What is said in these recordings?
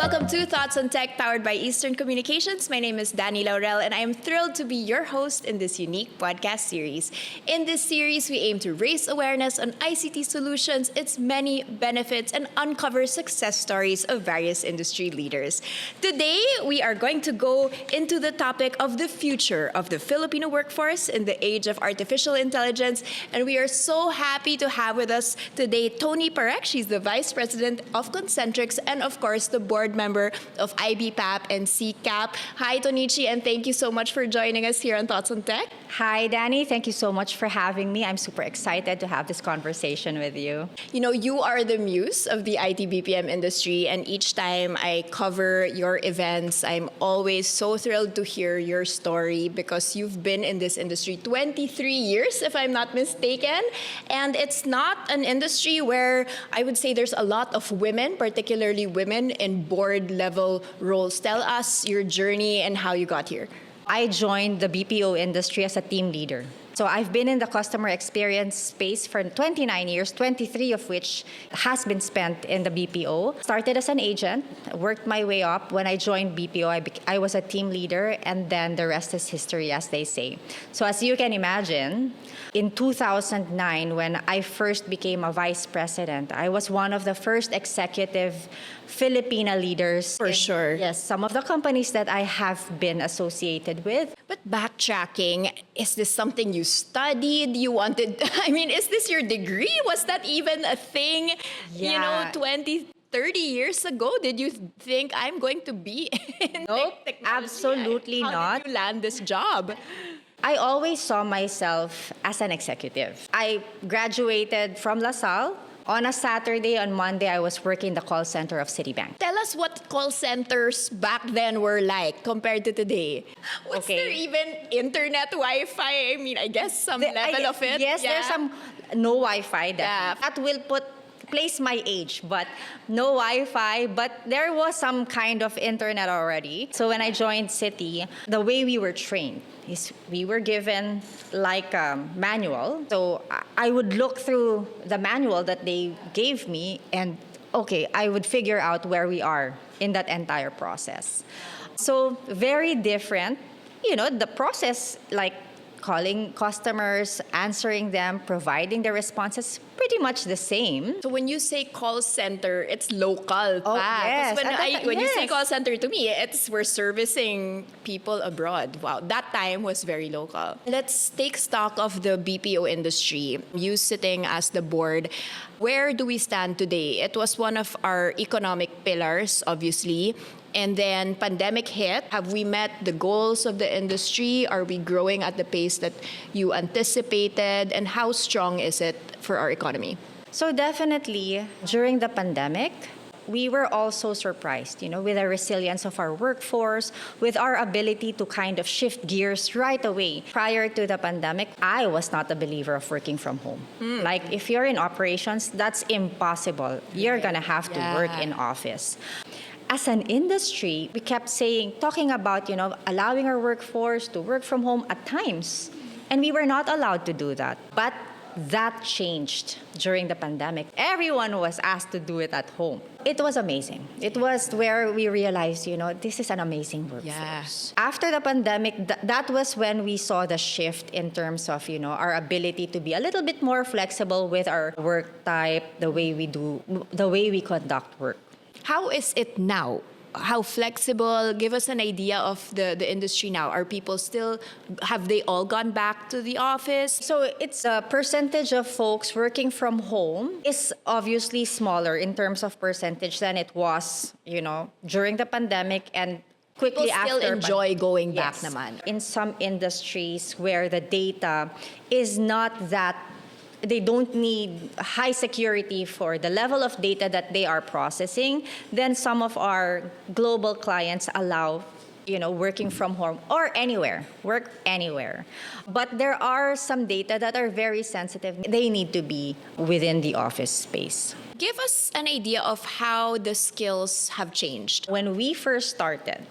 Welcome to Thoughts on Tech, powered by Eastern Communications. My name is Danie Laurel, and I am thrilled to be your host in this unique podcast series. In this series, we aim to raise awareness on ICT solutions, its many benefits, and uncover success stories of various industry leaders. Today, we are going to go into the topic of the future of the Filipino workforce in the age of artificial intelligence, and we are so happy to have with us today Tonichi Parekh. She's the Vice President of Concentrix and, of course, the board member of IBPAP and CCAP. Hi, Tonichi, and thank you so much for joining us here on Thoughts on Tech. Hi, Danie. Thank you so much for having me. I'm super excited to have this conversation with you. You know, you are the muse of the IT BPM industry, and each time I cover your events, I'm always so thrilled to hear your story because you've been in this industry 23 years, if I'm not mistaken. And it's not an industry where I would say there's a lot of women, particularly women in board level roles. Tell us your journey and how you got here. I joined the BPO industry as a team leader. So I've been in the customer experience space for 29 years, 23 of which has been spent in the BPO. Started as an agent, worked my way up. When I joined BPO, I was a team leader, and then the rest is history, as they say. So as you can imagine, in 2009, when I first became a vice president, I was one of the first executive Filipina leaders. For sure. Yes, some of the companies that I have been associated with. But backtracking, is this something you studied? You wanted, I mean, is this your degree? Was that even a thing, you know, 20, 30 years ago? Did you think I'm going to be in Nope, technology? absolutely How not. did you land this job? I always saw myself as an executive. I graduated from LaSalle. On a Saturday, on Monday, I was working the call center of Citibank. Tell us what call centers back then were like compared to today. Was there even internet Wi-Fi? I mean, I guess some level of it. Yes, yeah. there's some no Wi-Fi. That will place my age, but no Wi-Fi. But there was some kind of internet already. So when I joined Citi, the way we were trained is we were given like a manual. So I would look through the manual that they gave me, and I would figure out where we are in that entire process. So very different, the process, like calling customers, answering them, providing the responses, pretty much the same. So when you say call center, it's local. Oh, yes. When you say call center, to me, we're servicing people abroad. Wow, that time was very local. Let's take stock of the BPO industry. You sitting as the board, where do we stand today? It was one of our economic pillars, obviously. And then pandemic hit. Have we met the goals of the industry? Are we growing at the pace that you anticipated? And how strong is it for our economy? So definitely, during the pandemic, we were also surprised, with the resilience of our workforce, with our ability to kind of shift gears right away. Prior to the pandemic, I was not a believer of working from home. Like, if you're in operations, that's impossible. You're gonna have to work in office. As an industry, we kept talking about, allowing our workforce to work from home at times. And we were not allowed to do that. But that changed during the pandemic. Everyone was asked to do it at home. It was amazing. It was where we realized, this is an amazing workforce. Yes. After the pandemic, that was when we saw the shift in terms of, our ability to be a little bit more flexible with our work type, the way we conduct work. How is it now? How flexible? Give us an idea of the industry now. Are people have they all gone back to the office? So it's a percentage of folks working from home is obviously smaller in terms of percentage than it was, during the pandemic and quickly People after. still enjoy going back Yes. naman. In some industries where the data is not that, they don't need high security for the level of data that they are processing, then some of our global clients allow, working from home or work anywhere. But there are some data that are very sensitive. They need to be within the office space. Give us an idea of how the skills have changed. When we first started,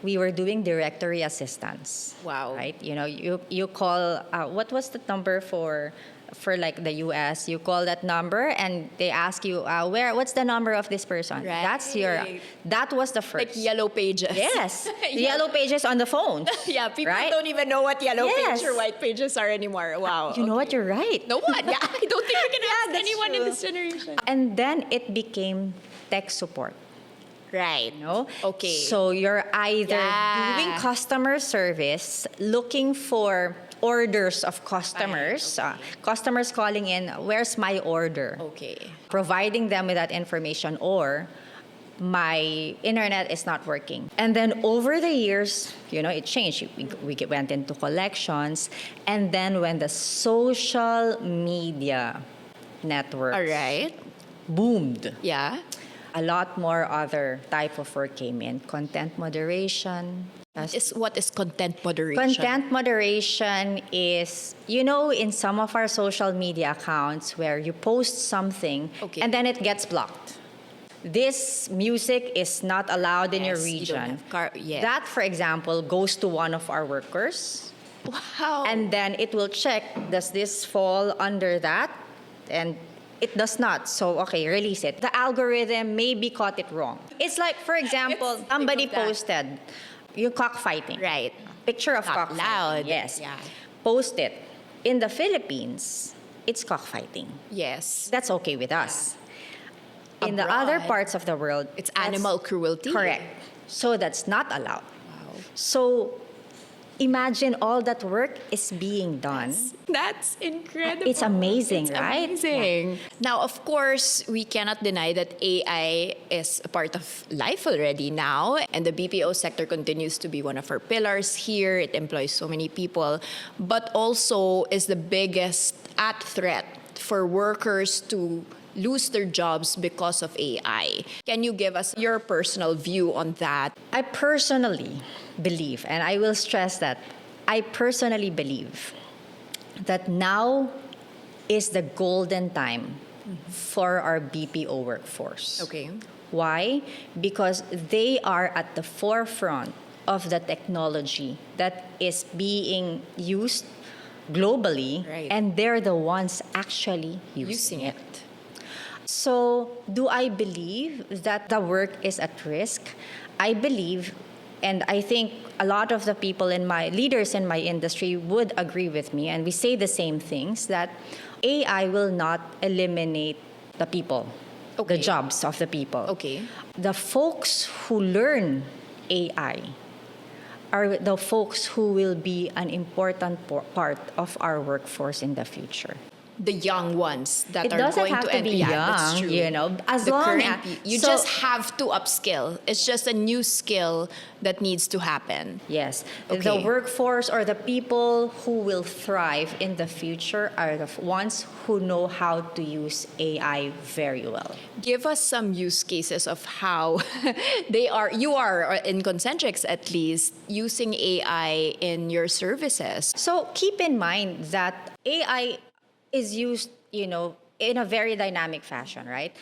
we were doing directory assistance. Wow. Right? You call, what was the number for for like the US, you call that number and they ask you, what's the number of this person? Right. That was the first. Like yellow pages. Yes, the yellow pages on the phone. Yeah, people right? don't even know what yellow Yes. page or white pages are anymore. Wow. You know what? You're right. No one. Yeah, I don't think we can ask that's anyone in true. this generation. And then it became tech support. Right. No? Okay. So you're either Yeah. doing customer service, looking for orders of customers, Fine, customers calling in, where's my order? Okay. Providing them with that information, or my internet is not working. And then over the years, it changed. We went into collections. And then when the social media networks All right. boomed, Yeah. a lot more other type of work came in. Content moderation. What is content moderation? Content moderation is, in some of our social media accounts where you post something Okay. and then it gets blocked. This music is not allowed in your Yes, you don't region. have yes. That, for example, goes to one of our workers. Wow. And then it will check, does this fall under that? And it does not. So, okay, release it. The algorithm maybe caught it wrong. It's like, for example, Think somebody of that. posted you cockfighting. Right. Picture of Not cockfighting. loud. Yes. Yeah. Post it. In the Philippines, it's cockfighting. Yes. That's okay with us. In the Abroad, other parts of the world, It's that's animal cruelty. correct. So that's not allowed. Wow. So imagine all that work is being done. That's incredible. It's amazing, It's right? amazing. Now, of course, we cannot deny that AI is a part of life already now, and the BPO sector continues to be one of our pillars here. It employs so many people, but also is the biggest at threat for workers to lose their jobs because of AI. Can you give us your personal view on that? I personally believe, and I will stress that, I personally believe that now is the golden time for our BPO workforce. Okay. Why? Because they are at the forefront of the technology that is being used globally, Right. and they're the ones actually using it. So, do I believe that the work is at risk? I believe, and I think a lot of the people leaders in my industry would agree with me, and we say the same things, that AI will not eliminate the people, Okay. the jobs of the people. Okay. The folks who learn AI are the folks who will be an important part of our workforce in the future. The young ones that It are doesn't going have to to enter. be Yeah, that's young, true. as The long current as you just have to upskill. It's just a new skill that needs to happen. yes, Okay. the workforce or the people who will thrive in the future are the ones who know how to use AI very well. Give us some use cases of how you are in Concentrix at least, using AI in your services. So keep in mind that AI is used, in a very dynamic fashion, right?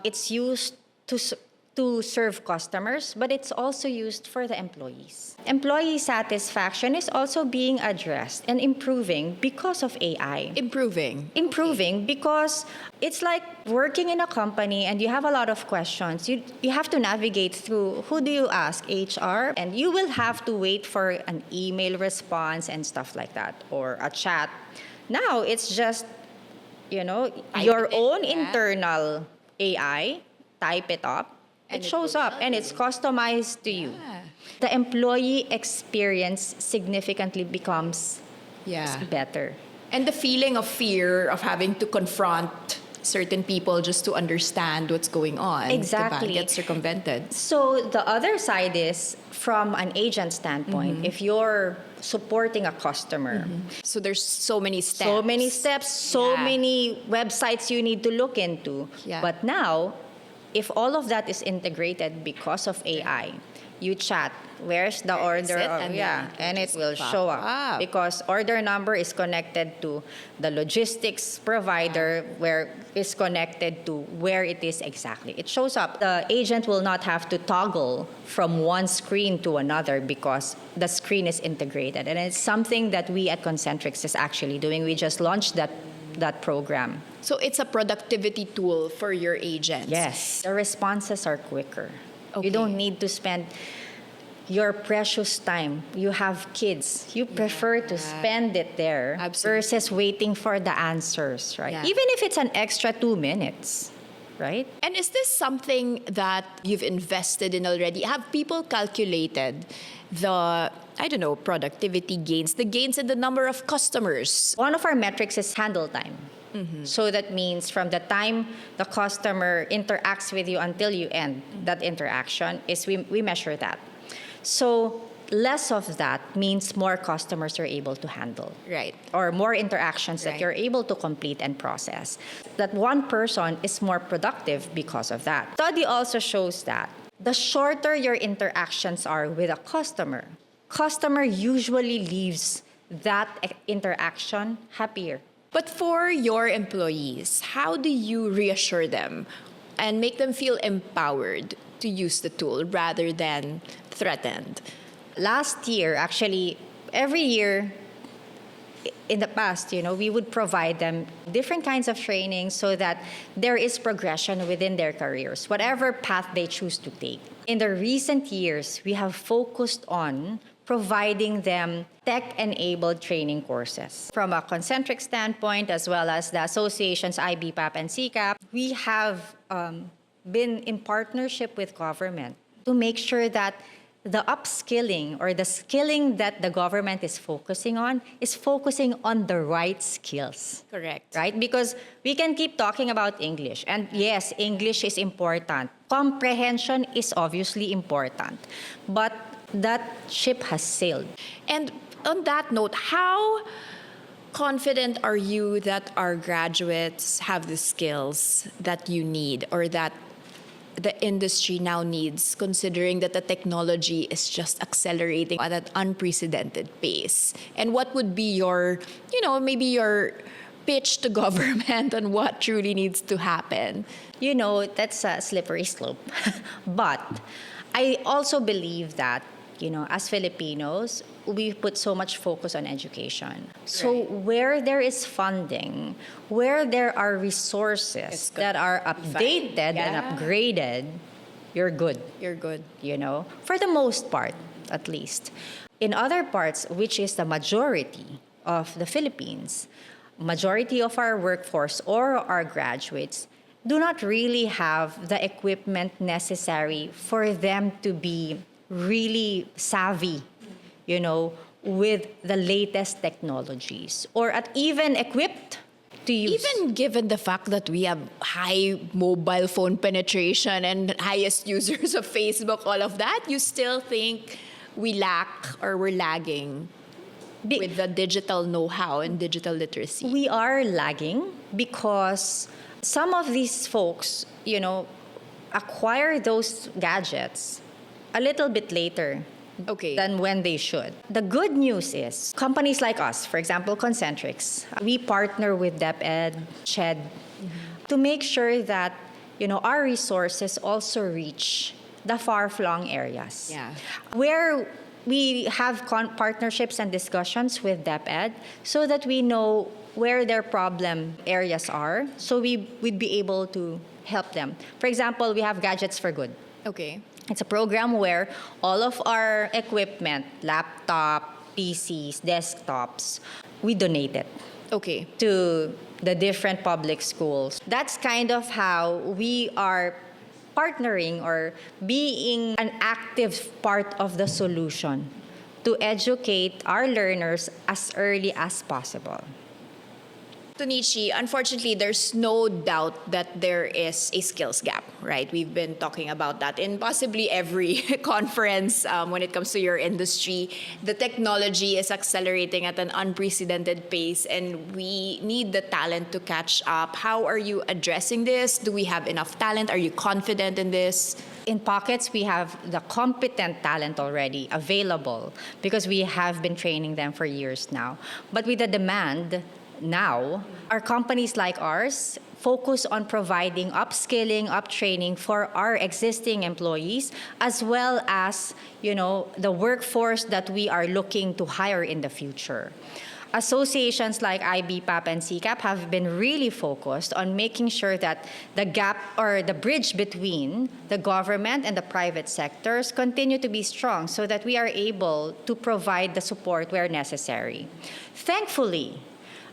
It's used to serve customers, but it's also used for the employees. Employee satisfaction is also being addressed and improving because of AI. Improving because it's like working in a company and you have a lot of questions. You have to navigate through, who do you ask? HR? And you will have to wait for an email response and stuff like that, or a chat. Now it's just, your it in, own yeah. internal AI, type it up, And it it shows will up, and it's customized to you. Yeah. The employee experience significantly becomes Yeah. better. And the feeling of fear of having to confront certain people just to understand what's going on. Exactly. Diba? Gets circumvented. So the other side is, from an agent standpoint, if you're supporting a customer, So there's so many steps. so many steps, so Yeah. many websites you need to look into. Yeah. But now, if all of that is integrated because of AI, you chat, where's the Where is order? it? And then And it just will pop show up. up. Because order number is connected to the logistics provider, where is connected to where it is exactly. It shows up. The agent will not have to toggle from one screen to another because the screen is integrated. And it's something that we at Concentrix is actually doing. We just launched that that program. So it's a productivity tool for your agents. Yes, the responses are quicker. Okay. You don't need to spend your precious time. You have kids. You prefer to spend it there Absolutely. versus waiting for the answers, right? Yeah. Even if it's an extra 2 minutes, right? And is this something that you've invested in already? Have people calculated the, I don't know, productivity gains, the gains in the number of customers? One of our metrics is handle time. So that means from the time the customer interacts with you until you end that interaction, is we measure that. So less of that means more customers are able to handle. Right. Or more interactions Right. that you're able to complete and process. That one person is more productive because of that. Study also shows that the shorter your interactions are with a customer usually leaves that interaction happier. But for your employees, how do you reassure them and make them feel empowered to use the tool rather than threatened? Last year, actually, every year in the past, we would provide them different kinds of training so that there is progression within their careers, whatever path they choose to take. In the recent years, we have focused on providing them tech-enabled training courses. From a Concentrix standpoint, as well as the associations IBPAP and CCAP, we have been in partnership with government to make sure that the upskilling or the skilling that the government is focusing on the right skills. Correct. Right? Because we can keep talking about English. And yes, English is important. Comprehension is obviously important. But that ship has sailed. And on that note, how confident are you that our graduates have the skills that you need or that the industry now needs, considering that the technology is just accelerating at an unprecedented pace? And what would be your, maybe your pitch to government on what truly needs to happen? That's a slippery slope. But I also believe that, as Filipinos, we put so much focus on education. So Right. where there is funding, where there are resources that are updated and upgraded, you're good. You're good. For the most part, at least. In other parts, which is the majority of the Philippines, majority of our workforce or our graduates do not really have the equipment necessary for them to be really savvy, with the latest technologies or even equipped to use. Even given the fact that we have high mobile phone penetration and highest users of Facebook, all of that, you still think we lack or we're lagging with the digital know-how and digital literacy? We are lagging because some of these folks, acquire those gadgets a little bit later than when they should. The good news is companies like us, for example, Concentrix, we partner with DepEd, SHED, to make sure that, our resources also reach the far-flung areas. Yeah. Where we have partnerships and discussions with DepEd so that we know where their problem areas are, so we'd be able to help them. For example, we have Gadgets for Good. Okay. It's a program where all of our equipment, laptop, PCs, desktops, we donate it Okay. to the different public schools. That's kind of how we are partnering or being an active part of the solution to educate our learners as early as possible. Tonichi, unfortunately, there's no doubt that there is a skills gap, right? We've been talking about that in possibly every conference when it comes to your industry. The technology is accelerating at an unprecedented pace, and we need the talent to catch up. How are you addressing this? Do we have enough talent? Are you confident in this? In pockets, we have the competent talent already available because we have been training them for years now. But with the demand now, our companies like ours focus on providing upskilling, uptraining for our existing employees, as well as, the workforce that we are looking to hire in the future. associations like IBPAP and CCAP have been really focused on making sure that the gap or the bridge between the government and the private sectors continue to be strong so that we are able to provide the support where necessary. Thankfully,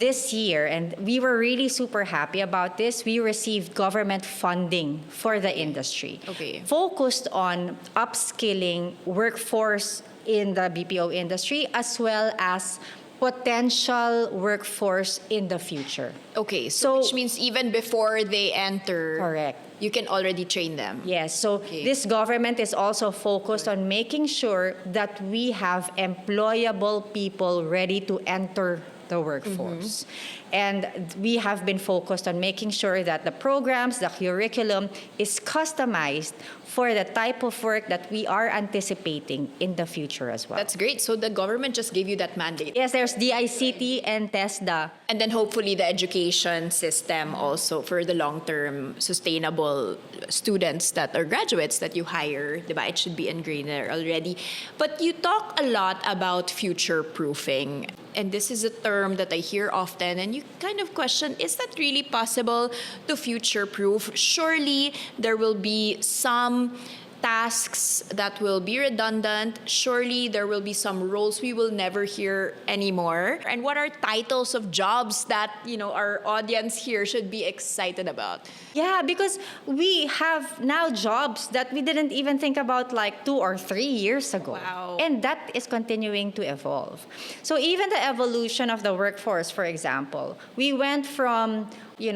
this year, and we were really super happy about this, we received government funding for the industry. Focused on upskilling workforce in the BPO industry as well as potential workforce in the future. Okay, so which means even before they enter, correct, you can already train them. Yes, so this government is also focused on making sure that we have employable people ready to enter the workforce. And we have been focused on making sure that the programs, the curriculum is customized for the type of work that we are anticipating in the future as well. That's great. So the government just gave you that mandate. Yes, there's DICT and TESDA. And then hopefully the education system also for the long-term sustainable students that are graduates that you hire, diba? It should be ingrained there already. But you talk a lot about future-proofing. And this is a term that I hear often, and you kind of question, is that really possible to future-proof? Surely there will be some tasks that will be redundant. Surely there will be some roles we will never hear anymore. And what are titles of jobs that, our audience here should be excited about? Yeah, because we have now jobs that we didn't even think about like 2 or 3 years ago. Wow. And that is continuing to evolve. So even the evolution of the workforce, for example, we went from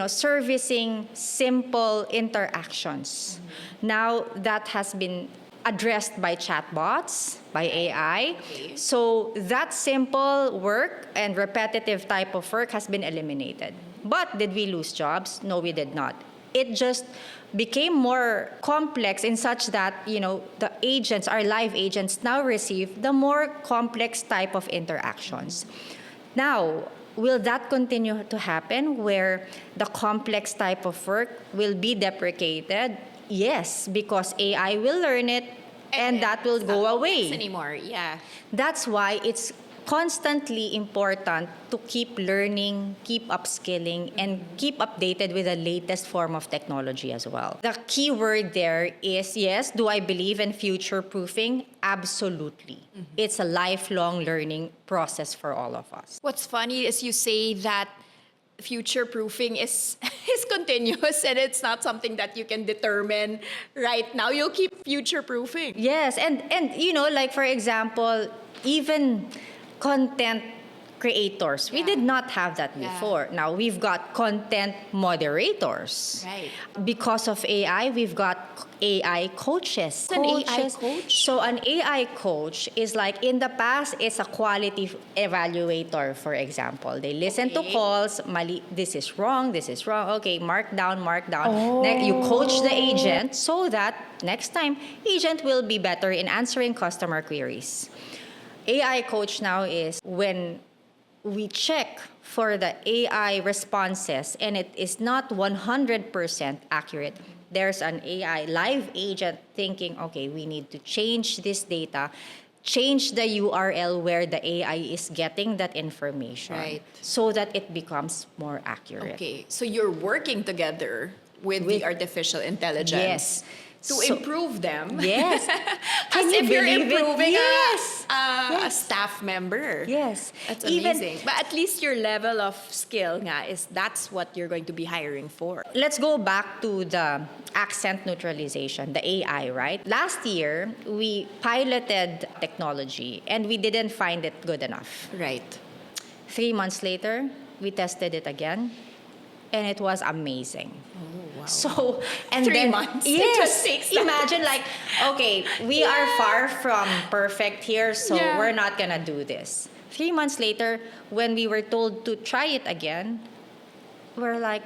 servicing simple interactions. Now that has been addressed by chatbots, by AI. So that simple work and repetitive type of work has been eliminated. But did we lose jobs? No, we did not. It just became more complex in such that, the agents, our live agents now receive the more complex type of interactions. Now, will that continue to happen where the complex type of work will be deprecated? Yes, because AI will learn it and that will go away. Anymore, yeah. That's why it's constantly important to keep learning, keep upskilling, and keep updated with the latest form of technology as well. The key word there is, yes, do I believe in future-proofing? Absolutely. It's a lifelong learning process for all of us. What's funny is you say that future-proofing is continuous and it's not something that you can determine right now. You'll keep future-proofing. Yes, and like for example, even content creators. We did not have that before. Now we've got content moderators. Right. Because of AI, we've got AI coaches. An AI coach? So an AI coach is like, in the past, it's a quality evaluator, for example. They listen to calls, mali, this is wrong, okay, mark down. You coach the agent so that next time, agent will be better in answering customer queries. AI coach now is when we check for the AI responses and it is not 100% accurate. There's an AI live agent thinking, okay, we need to change this data, change the URL where the AI is getting that information so that it becomes more accurate. Okay, so you're working together with the artificial intelligence. Yes. To improve them. Yes. As if you're improving a staff member. Yes. That's amazing. But at least your level of skill that's what you're going to be hiring for. Let's go back to the accent neutralization, the AI, right? Last year, we piloted technology and we didn't find it good enough. Right. 3 months later, we tested it again and it was amazing. Oh, wow. So, and 3 then, months. Yes. It just takes that. Imagine like, okay, we are far from perfect here, so we're not gonna do this. 3 months later, when we were told to try it again, we're like,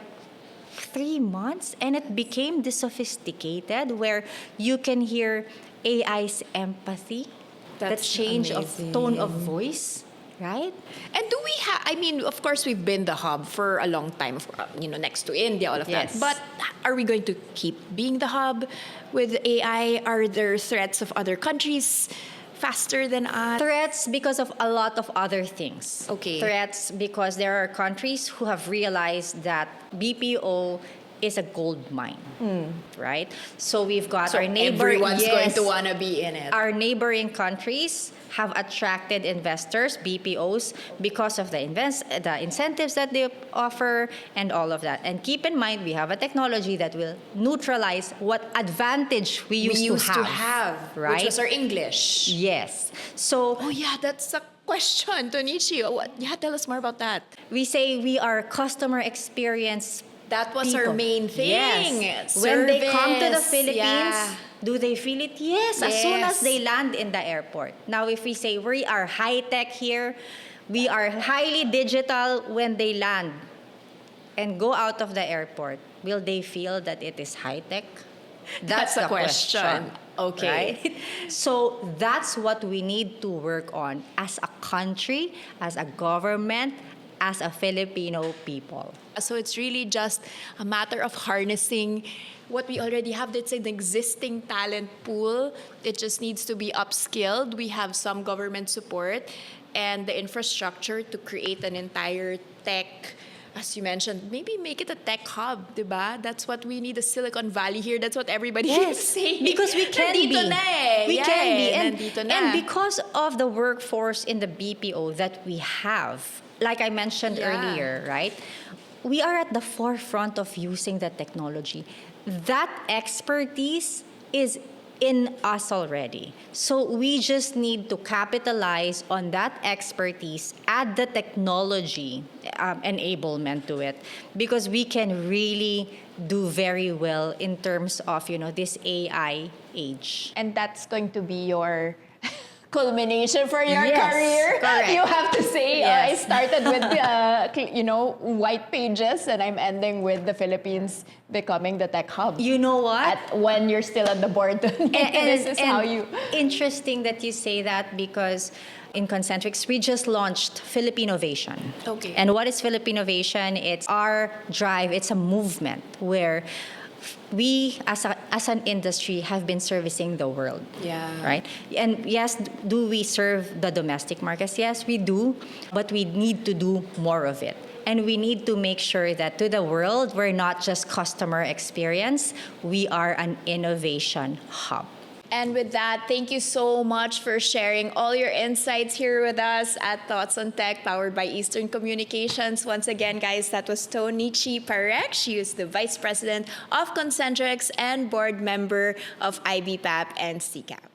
3 months? And it became this sophisticated where you can hear AI's empathy, the change of tone of voice. Right? And do we have, of course, we've been the hub for a long time, next to India, all of that. But are we going to keep being the hub with AI? Are there threats of other countries faster than us? Threats because of a lot of other things. Okay. Threats because there are countries who have realized that BPO is a gold mine, right? So we've got So our neighbor. everyone's going yes, to want to be in it. Our neighboring countries have attracted investors, BPOs, because of the incentives that they offer and all of that. And keep in mind, we have a technology that will neutralize what advantage we used to have, right? Which was our English. Yes. So Oh yeah, that's a question, Tonichi. Yeah, tell us more about that. we say we are customer experience. That was our people. main thing. Yes. When they come to the Service, Philippines, yeah. do they feel it? Yes, as soon Yes. as they land in the airport. Now, if we say we are high-tech here, we are highly digital when they land and go out of the airport, will they feel that it is high-tech? That's the the question. Okay. Right? So that's what we need to work on as a country, as a government, as a Filipino people. So it's really just a matter of harnessing what we already have. That's an existing talent pool. It just needs to be upskilled. We have some government support and the infrastructure to create an entire tech, as you mentioned, maybe make it a tech hub, diba? That's what we need, the Silicon Valley here. That's what everybody is saying. Because we can Nandito be. na eh. We Yeah, can be. nandito na. And because of the workforce in the BPO that we have, like I mentioned Yeah. earlier, right? We are at the forefront of using the technology. That expertise is in us already. So we just need to capitalize on that expertise, add the technology enablement to it, because we can really do very well in terms of, this AI age. And that's going to be your culmination for your Yes, career. correct. You have to say, Yes. I started with, white pages and I'm ending with the Philippines becoming the tech hub. You know what? When you're still on the board. This is how you... Interesting that you say that, because in Concentrix, we just launched Filipinovation. Okay. And what is Filipinovation? It's our drive. It's a movement where we, as an industry, have been servicing the world. Yeah. Right? And yes, do we serve the domestic markets? Yes, we do. But we need to do more of it. And we need to make sure that to the world, we're not just customer experience, we are an innovation hub. And with that, thank you so much for sharing all your insights here with us at Thoughts on Tech, powered by Eastern Communications. Once again, guys, that was Tonichi Parekh. She is the Vice President of Concentrix and board member of IBPAP and CCAP.